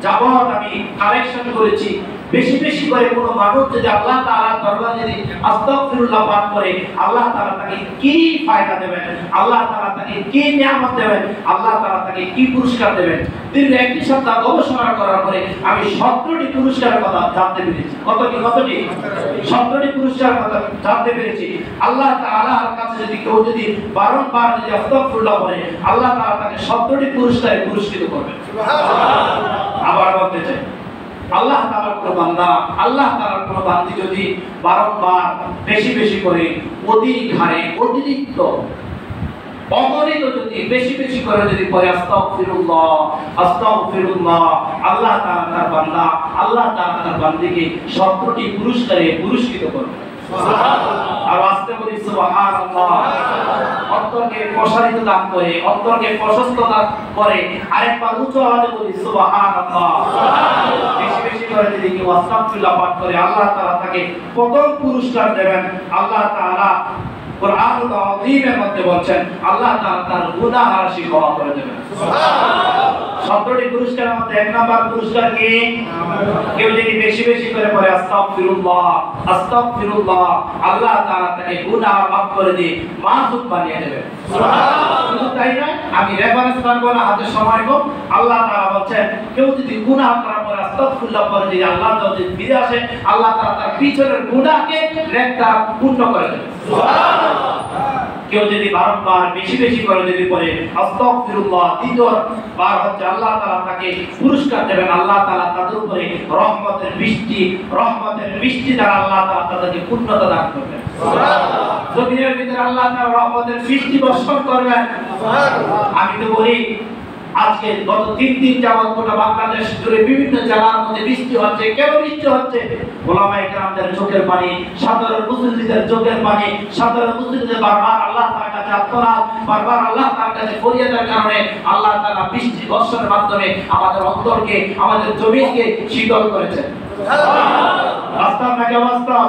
A: যাবত আমি কালেকশন করেছি, বেশি বেশি করে কোনো মানুষ যদি আল্লাহ তাআলার দরবারে যদি আস্তাগফিরুল্লাহ পাঠ করে, আল্লাহ তাআলা তাকে কি ফায়দা দেবেন, আল্লাহ তাআলা তাকে কি নিয়ামত দেবেন, আল্লাহ তাআলা তাকে কি পুরস্কার দেবেন। দীর্ঘ একটি সপ্তাহ গবেষণা করার পরে আমি 17টি পুরস্কারের কথা জানতে পেরেছি। কতটি? 17টি পুরস্কারের কথা জানতে পেরেছি। আল্লাহ তাআলার কাছে যদি কেউ যদি বারংবার যদি আস্তাগফিরুল্লাহ বলে, আল্লাহ তাআলা তাকে 17টি পুরস্কারে পুরস্কৃত করবেন। সুবহানাল্লাহ। আবার বলতে চাই, আল্লাহ তাআলার কোন বান্দা, আল্লাহ তাআলার কোন বান্দী যদি বারংবার বেশি বেশি করে অধিক হারে অতিরিক্ত অগণিত যদি বেশি বেশি করে যদি পড়ে আস্তাগফিরুল্লাহ, আস্তাগফিরুল্লাহ, আল্লাহ তাআলা তার বান্দা, আল্লাহ তাআলা তার বান্দীকে 17টি পুরস্কারে পুরস্কৃত করবেন। সুবহানাল্লাহ। আর আস্তে বলি সুবহানাল্লাহ। অন্তরকে প্রসারিত দান করে, অন্তরকে প্রশস্ত দান করে। আরেকবার উচ্চ আওয়াজে বলি সুবহানাল্লাহ। বেশি বেশি করে যদি কেউ আস্তাগফিরুল্লাহ পাঠ করে, আল্লাহ তাআলা তাকে প্রথম পুরস্কার দেবেন। আল্লাহ তাআলা কুরআনুল আযীমের মধ্যে বলেন, আল্লাহ তাআলা তার গুনাহ রাশি ক্ষমা করে দেবেন। সুবহানাল্লাহ। 17টি পুরস্কারের মধ্যে 1 নাম্বার পুরস্কার কি? কেউ যদি বেশি বেশি করে পড়ে আস্তাগফিরুল্লাহ, আস্তাগফিরুল্লাহ, আল্লাহ তাআলা তাকে গুনাহ মাফ করে দিয়ে মাসুম বানিয়ে দেবেন। সুবহানাল্লাহ। শুধু তাই নয়, আমি রেফারেন্স করবো না, হাতে সময় কম। আল্লাহ তাআলা বলেন, কেউ যদি গুনাহ করার পরে আস্তাগফিরুল্লাহ পড়ে দিয়ে আল্লাহ যদি ফিরে আসে, আল্লাহ তাআলা তার পিছনের গুনাহকে নেককার পূর্ণ করে দেবেন। সুবহানাল্লাহ। কেউ যদি বারংবার বেশি বেশি করে যদি পড়ে আস্তাগফিরুল্লাহ, দ্বিতীয় বার হচ্ছে আল্লাহ তাআলা তাকে পুরস্কার দেবেন। আল্লাহ তাআলা তাদের উপরে রহমতের বৃষ্টি দ্বারা আল্লাহ তাআলা তাদেরকে পূর্ণতা দান করবেন। সুবহানাল্লাহ। জমিনের ভিতরে আল্লাহ তাআলা রহমতের বৃষ্টি বর্ষণ করবেন। সুবহানাল্লাহ। আমি তো বলি আজকে গত 3 দিন যাবত গোটা বাংলাদেশ জুড়ে বিভিন্ন জেলার মধ্যে বৃষ্টি হচ্ছে। কেন বৃষ্টি হচ্ছে? ওলামায়ে কেরামদের চোখের পানি, সাধারণ মুসলিমদের চোখের পানি, সাধারণ মুসলিমদের বারবার আল্লাহ তাআলার কাছে আর্তনাদ, বারবার আল্লাহ তাআলার কাছে ফরিয়াদের কারণে আল্লাহ তাআলা বৃষ্টি বর্ষণের মাধ্যমে আমাদের অন্তরকে, আমাদের জমিনকে শীতল করেছেন। সুবহানাল্লাহ। বাস্তব নাকি অবাস্তব?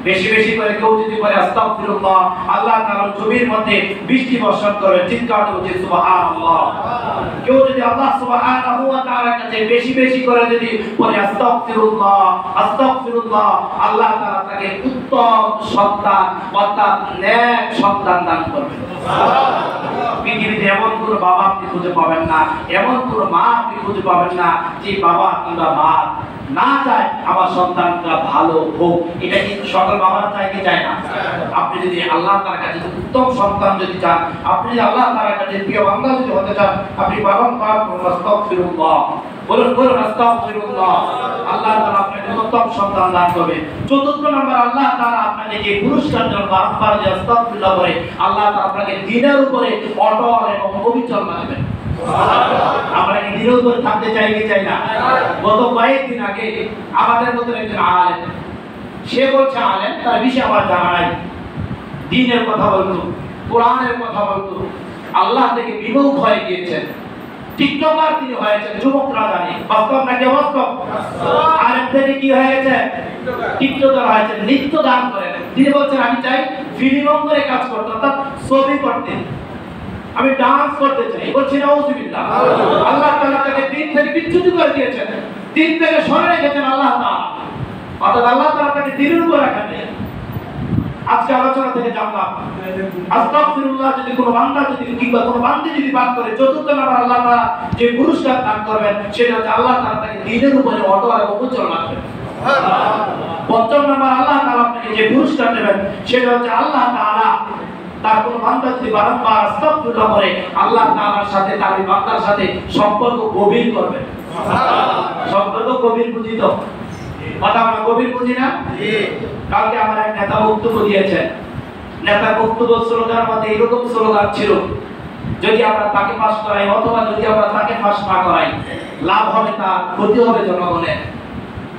A: বেশি বেশি করে কেউ যদি বলে আস্তাগফিরুল্লাহ, আল্লাহ তাআলা জমির মধ্যে বৃষ্টি বর্ষণ করে। চিৎকার করে সুবহানাল্লাহ। কেউ যদি আল্লাহ সুবহানাহু ওয়া তাআলার কাছে বেশি বেশি করে যদি বলে আস্তাগফিরুল্লাহ, আল্লাহ তাআলা তাকে উত্তম সন্তান অর্থাৎ নেক সন্তান দান করবেন। সুবহানাল্লাহ। পৃথিবীতে এমন কোনো বাবা আপনি খুঁজে পাবেন না, এমন কোনো মা আপনি খুঁজে পাবেন না যে বাবা কিংবা মা না চায় আমার সন্তানটা ভালো হোক। এটা কিন্তু সকল বাবারা চায় কি চায় না? আপনি যদি আল্লাহ তাআলার কাছে উত্তম সন্তান যদি চান, আপনি যদি আল্লাহ তাআলার কাছে প্রিয় বান্দা যদি হতে চান, আপনি বারংবার আস্তাগফিরুল্লাহ বলুন আস্তাগফিরুল্লাহ, আল্লাহ তাআলা আপনাকে উত্তম সন্তান দান করবে। চতুর্থ নম্বর, আল্লাহ তাআলা আপনাকে যে পুরস্কার দেন বারংবার যে আস্তাগফিরুল্লাহ বলে আল্লাহ তাআলা আপনাকে দ্বীনের উপরে অটল এবং অবিচল রাখবেন। আমরা কি দিনের উপরে থাকতে চাই কি চাই না? গত কয়েকদিন আগে আমাদের মধ্যে একজন আলেম, সে বলছে আলেম, তার বিষয়ে আমার জানা নাই, দ্বীনের কথা বলতো, কোরআনের কথা বলতো, আল্লাহ থেকে বিমুখ হয়ে গিয়েছেন, টিকটকার তিনি হয়েছেন। যুবকরা জানে বাস্তব নাকি অবাস্তব? আলেম থেকে কি হয়েছে? টিকটকার হয়েছে, নৃত্য গান করেন। তিনি বলছেন আমি চাই ফিল্ম অঙ্গনে কাজ করতে, অর্থাৎ ছবি করতে, আমি ডান্স করতে চাই। বলছি নাউযুবিল্লাহ। আল্লাহ তাআলা তাকে দ্বীন থেকে বিচ্যুত করে দিয়েছেন, দ্বীন থেকে সরে রেখেছেন আল্লাহ তাআলা, অর্থাৎ আল্লাহ তাআলা তাকে দ্বীনের উপর রাখেন। আজকে আলোচনা থেকে জানলাম আস্তাগফিরুল্লাহ যদি কোনো বান্দা যদি কিংবা কোনো বান্দী যদি পাঠ করে, চতুর্থ নম্বর আল্লাহ তাআলা যে পুরস্কার দান করবেন সেটা হচ্ছে আল্লাহ তাআলা তাকে দ্বীনের উপরে অটল এবং অবিচল রাখবেন। সুবহানাল্লাহ। পঞ্চম নম্বর আল্লাহ তাআলা আপনাকে যে পুরস্কার দেবেন সেটা হচ্ছে আল্লাহ তাআলা তার কোন বান্দা যদি বারংবার আস্তাগফিরুল্লাহ করে আল্লাহ তাআলার সাথে, তার ওই বান্দার সাথে সম্পর্ক গভীর করবেন। সুবহানাল্লাহ। সম্পর্ক গভীর বুঝি তো? কথা আমরা গভীর বুঝি না? জি। কালকে আমার এক নেতা বক্তব্য দিয়েছেন, নেতার বক্তব্য স্লোগানের মধ্যে এরকম স্লোগান ছিল, যদি আমরা তাকে পাস করাই অথবা যদি আমরা তাকে পাস না করাই, লাভ হবে তার, ক্ষতি হবে জনগণের।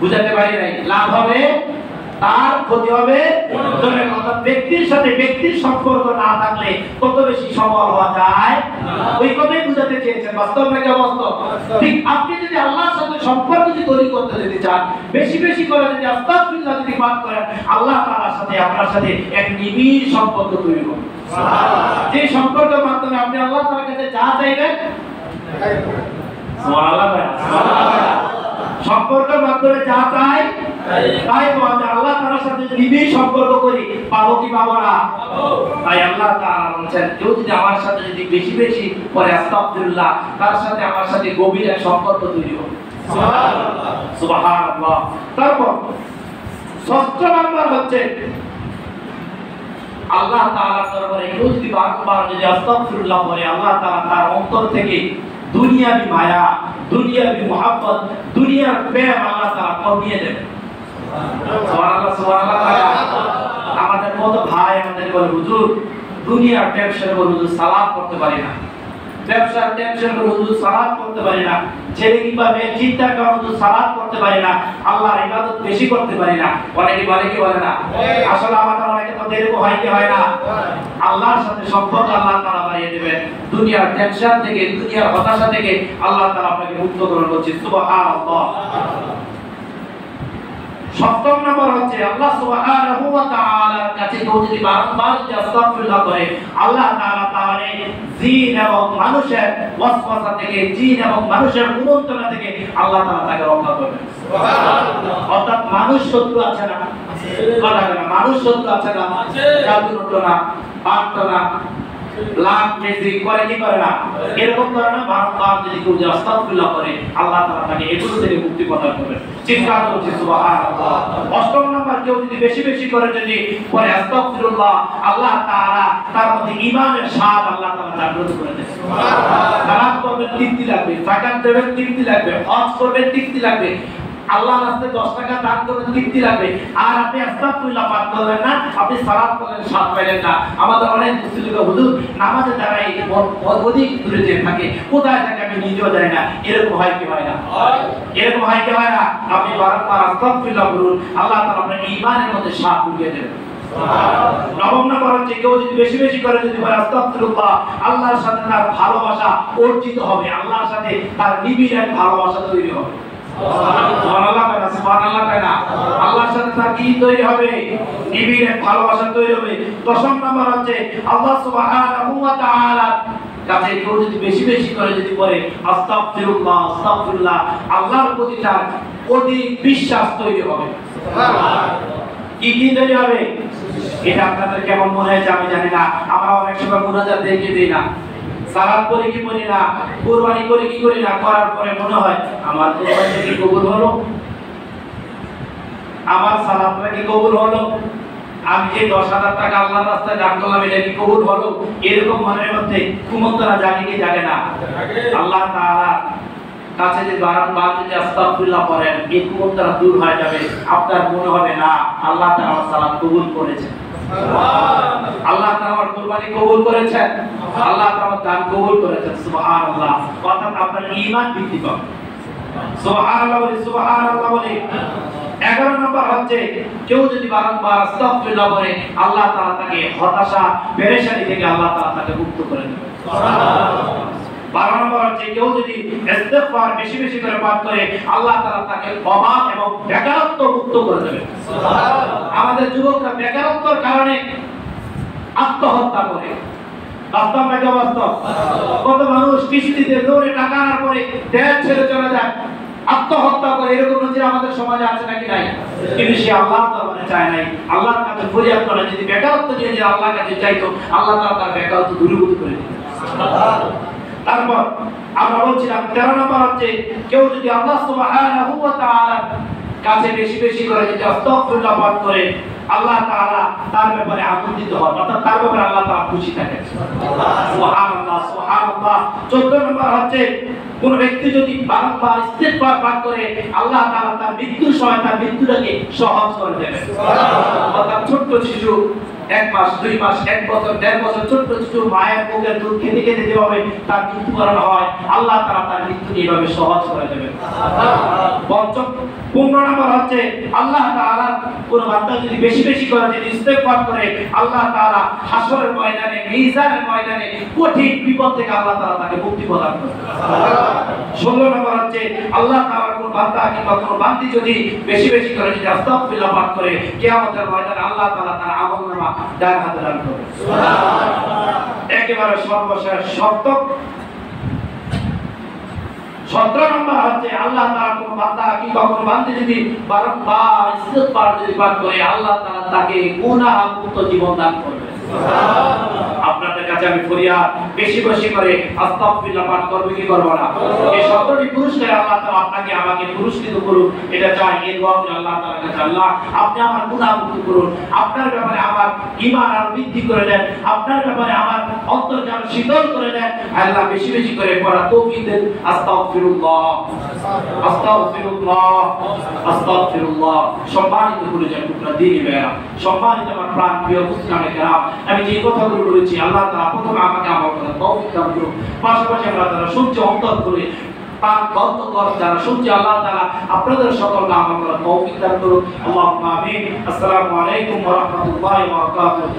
A: বুঝাতে পারি নাই? লাভ হবে তার, ক্ষতি হবে জনগণের। অর্থাৎ ব্যক্তির সাথে ব্যক্তির সম্পর্ক না থাকলে কত বেশি সফল হওয়া যায়, ওই কথাই বুঝাতে চেয়েছেন। বাস্তব নাকি অবাস্তব? ঠিক আপনি যদি আল্লাহর সাথে সম্পর্ক যদি তৈরি করতে যদি চান, বেশি বেশি করে যদি আস্তাগফিরুল্লাহ যদি পাঠ করেন, আল্লাহ তাআলার সাথে আপনার সাথে এক নিবিড় সম্পর্ক তৈরি হবে। সুবহানাল্লাহ। যে সম্পর্কের মাধ্যমে আপনি আল্লাহ তাআলার কাছে যা চাইবেন, সুবহানাল্লাহ, সম্পর্কের মাধ্যমে যা চাই তাই পাওয়া যায়। আল্লাহ তাআলার সাথে নিবিড় সম্পর্ক করি, পাবো কি পাবো না? তাই আল্লাহ তাআলা বলেন কেউ যদি আমার সাথে যদি বেশি বেশি করে আস্তাগফিরুল্লাহ, তার সাথে আমার সাথে গভীর এক সম্পর্ক তৈরি হবে। সুবহানাল্লাহ, সুবহানাল্লাহ। তারপর ষষ্ঠ নাম্বার হচ্ছে আল্লাহ তাআলার দরবারে কেউ যদি বারবার যদি আস্তাগফিরুল্লাহ বলে, আল্লাহ তাআলা তার অন্তর থেকে দুনিয়াবি মায়া, দুনিয়াবি মুহাব্বত, দুনিয়ার প্রেম আল্লাহ তাআলা কমিয়ে দেবেন। সুবহানাল্লাহ, সুবহানাল্লাহ। আমাদের কত ভাই আমাদের বলে হুজুর দুনিয়ার টেনশন করে হুজুর সালাত করতে পারি না, ব্যবসার টেনশন করে হুজুর সালাত করতে পারি না, ছেলে কিংবা মেয়ের চিন্তার কারণে হুজুর সালাত করতে পারি না, আল্লাহর ইবাদত বেশি করতে পারি না। অনেকে বলে কি বলে না? আসলে আমাদের অনেকে তো এরকম হয় কি হয় না? আল্লাহর সাথে সম্পর্ক আল্লাহ তাআলা বাড়িয়ে দিবেন, দুনিয়ার টেনশন থেকে, দুনিয়ার হতাশা থেকে আল্লাহ তাআলা আপনাকে মুক্ত করে দিচ্ছে। সুবহানাল্লাহ। সপ্তম নম্বর হচ্ছে আল্লাহ সুবহানাহু ওয়া তাআলার কাছে কেউ যদি বারংবার আস্তাগফিরুল্লাহ করে, আল্লাহ তাআলা তাহলে জিন এবং মানুষের ওয়াসওয়াসা থেকে, জিন এবং মানুষের কুমন্ত্রণা থেকে আল্লাহ তাআলা তাকে রক্ষা করবেন। সুবহানাল্লাহ। অর্থাৎ মানুষ শত্রু আছে না? কথা বলেন, মানুষ শত্রু আছে না? জাদু নটনা, পান্টনা, লাভ বেশি করে কি করে না, এরকম করে না। বারবার যদি কেউ আস্তাগফিরুল্লাহ করে আল্লাহ তাআলা তাকে এগুলো থেকে মুক্তি প্রদান করবেন। চিৎকার করছি সুবহানাল্লাহ। অষ্টম নাম্বার, কেউ যদি বেশি বেশি করে যদি পরে আস্তাগফিরুল্লাহ, আল্লাহ তাআলা তার মধ্যে ঈমানের স্বাদ আল্লাহ তাআলা জাগ্রত করে দেন। সুবহানাল্লাহ। সালাত করবেন তৃপ্তি লাগবে, যাকাত দেবেন তৃপ্তি লাগবে, হজ করবেন তৃপ্তি লাগবে, আল্লাহর রাস্তায় 10 টাকা দান করবেন তৃপ্তি লাগবে। আর আপনি আস্তাগফিরুল্লাহ পাঠ করলেন না, আপনি সালাত করলেন স্বাদ পাইলেন না। আমাদের অনেক মুসলিম হুজুর নামাজে দাঁড়ায় অধিক দূরে যেয়ে থাকে, কোথায় থাকে আমি নিজেও জানি না। এরকম হয় কি হয় না? এরকম হয় কি হয় না? আপনি বারবার আস্তাগফিরুল্লাহ করুন, আল্লাহ তাআলা আপনার ঈমানের মধ্যে স্বাদ ঢুকিয়ে দেবেন। নবম নাম্বার হচ্ছে, কেউ যদি বেশি বেশি করে যদি বলে আস্তাগফিরুল্লাহ, আল্লাহর সাথে তার ভালোবাসা অর্জিত হবে, আল্লাহর সাথে তার নিবিড় এক ভালোবাসা তৈরি হবে। সুবহানাল্লাহ কেন? সুবহানাল্লাহ কেন? আল্লাহর সাথে তার কি তৈরি হবে? নিবিড় এক ভালোবাসা তৈরি হবে। দশম নাম্বার হচ্ছে, আল্লাহ সুবহানাহু ওয়া তাআলা কাছে কেউ যদি বেশি বেশি করে যদি বলে আস্তাগফিরুল্লাহ আস্তাগফিরুল্লাহ, আল্লাহর প্রতি তার অধিক বিশ্বাস তৈরি হবে। কি কি তৈরি হবে? এটা আপনাদের কেমন মনে হয়েছে আমি জানি না। আমরা অনেক সময় মুনাজাত দেখে দিই না, সালাত করি কি করি না, কুরবানি করি কি করি না, করার পরে মনে হয় আমার কুরবানিটা কি কবুল হলো, আমার সালাতটা কি কবুল হলো, আমি যে 10,000 টাকা আল্লাহর রাস্তায় দান করলাম এটা কি কবুল হলো। এরকম মনের মধ্যে কুমন্তরা জাগে কি জাগে না? আল্লাহ তাআলা কাছে যে বারবার যদি আস্তাগফিরুল্লাহ করেন, এই কুমন্তরা দূর হয়ে যাবে। আপনার মনে হবে না আল্লাহ তাআলা আমার সালাত কবুল করেছেন, আল্লাহ তাআলা আমার কুরবানি কবুল করেছেন, আল্লাহ তাআলা আমার দান কবুল করেছেন। সুবহানাল্লাহ। অর্থাৎ আপনার ঈমান বৃদ্ধি পাবে। সুবহানাল্লাহ বলি, সুবহানাল্লাহ বলি। 11 নম্বর হচ্ছে, কেউ যদি বারবার আস্তাগফিরুল্লাহ করে আল্লাহ তাআলা তাকে হতাশা পেরেশানি থেকে আল্লাহ তাআলা তাকে মুক্ত করে দেবেন। সুবহানাল্লাহ। 12 নম্বর হচ্ছে, কেউ যদি ইস্তিগফার বেশি বেশি করে পাঠ করে আল্লাহ তাআলা তাকে অভাব এবং বেকারত্ব মুক্ত করে দেবেন। সুবহানাল্লাহ। আমাদের যুবকরা বেকারত্বের কারণে আত্মহত্যা করে। বাস্তব নাকি অবাস্তব? কত মানুষ কিস্তিতে লোনে টাকা আনার পরে দেশ ছেড়ে চলে যায়, আত্মহত্যা করে। এরকম নজির আমাদের সমাজে আছে নাকি নাই? কিন্তু সে আল্লাহর দরবারে চায় নাই, আল্লাহর কাছে ফরিয়াদ করে। যদি বেকারত্ব নিয়ে যে আল্লাহর কাছে চাইতো, আল্লাহ তাআলা তার বেকারত্ব দূরীভূত করে দিতেন। তারপর আমরা বলছিলাম 13 নম্বর হচ্ছে, কেউ যদি আল্লাহ সুবহানাহু ওয়া তাআলার কাছে বেশি বেশি করে যদি আস্তাগফিরুল্লাহ পাঠ করে আল্লাহ তাআলা তার ব্যাপারে আনন্দিত হন, অর্থাৎ তার ব্যাপারে আল্লাহ তাআলা খুশি থাকেন। সুবহানাল্লাহ সুবহানাল্লাহ। 14 নম্বর হচ্ছে, কোন ব্যক্তি যদি বারবার ইস্তিগফার পাঠ করে আল্লাহ তাআলা তার মৃত্যুর সময় তার মৃত্যুটাকে সহজ করে দেবেন। সুবহানাল্লাহ। অর্থাৎ ছোট শিশু 1 মাস 2 মাস 1 বছর 1.5 বছর ছোট শিশু মায়ের বুকের দুধ খেতে খেতে যেভাবে তার মৃত্যুবরণ হয়, আল্লাহ তাআলা তার মৃত্যু এইভাবে সহজ করে দেবেন। পঞ্চম 15 নম্বর হচ্ছে, আল্লাহ তাআলা কোন বান্দা যদি বেশি বেশি করে যদি ইস্তিগফার করে আল্লাহ তাআলা হাসরের ময়দানে মিজানের ময়দানে কঠিন বিপদ থেকে আল্লাহ তাআলা তাকে মুক্তি প্রদান করবেন। 16 নম্বর হচ্ছে, আল্লাহ তাআলা কোন বান্দা কিংবা কোন বান্দি যদি বেশি বেশি করে যদি আস্তাগফিরুল্লাহ পাঠ করে কিয়ামতের ময়দানে আল্লাহ তাআলা তার আমলনামা ডান হাতে দান করবেন। সুবহানাল্লাহ। একেবারে সর্বশেষ 17 নম্বর হচ্ছে, আল্লাহ তাআলা কোন বান্দা কিংবা কোন বান্দি যদি বারবার ইস্তিগফার যদি পাঠ করে আল্লাহ তাআলা তাকে গুনাহ মুক্ত জীবন দান করবেন। সুবহানাল্লাহ। আপনাদের কাছে আমি ফরিয়াদ, বেশি বেশি করে আস্তাগফিরুল্লাহ পাঠ করবে কি করব না? এই 17টি পুরস্কারে আল্লাহ তাআলা আপনাকে আমাকে পুরস্কৃত করুন, এটা চাই। এই দোয়া করে আল্লাহ তাআলার কাছে, আল্লাহ আপনি আমার গুনাহ মুক্ত করুন, আপনার ব্যাপারে আমার ঈমান আরো বৃদ্ধি করে দেন, আপনার ব্যাপারে আমার অন্তরকে আরো শীতল করে দেন। আল্লাহ বেশি বেশি করে পড়া তৌফিক দেন। আস্তাগফিরুল্লাহ আস্তাগফিরুল্লাহ আস্তাগফিরুল্লাহ। সম্মানিত পরিজন টুকরা দিনী ভাইরা, সম্মানিত আমার প্রাণ প্রিয় মুসলিম কেরাম, আমি যে কথাগুলো বলেছি আল্লাহ তাআলা প্রথমে আমাকে আমল করার তৌফিক দান করুন। পাশাপাশি আমরা যারা শুনছি অন্তর করে পাক বন্ধ কর, যারা শুনছি আল্লাহ তাআলা আপনাদের সকলকে আমল করার তৌফিক দান করুন। আল্লাহুম্মা আমিন। আসসালামু আলাইকুম ওয়া রাহমাতুল্লাহি ওয়া বারাকাতুহু।